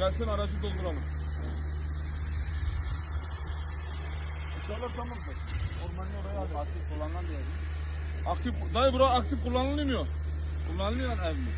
Gelsin aracı dolduralım. İnşallah tamamdır. Ormanın oraya alacağız. Aktif kullanılan bir yer mi? Aktif, dayı bura aktif kullanılmıyor. Kullanılıyor ev mi?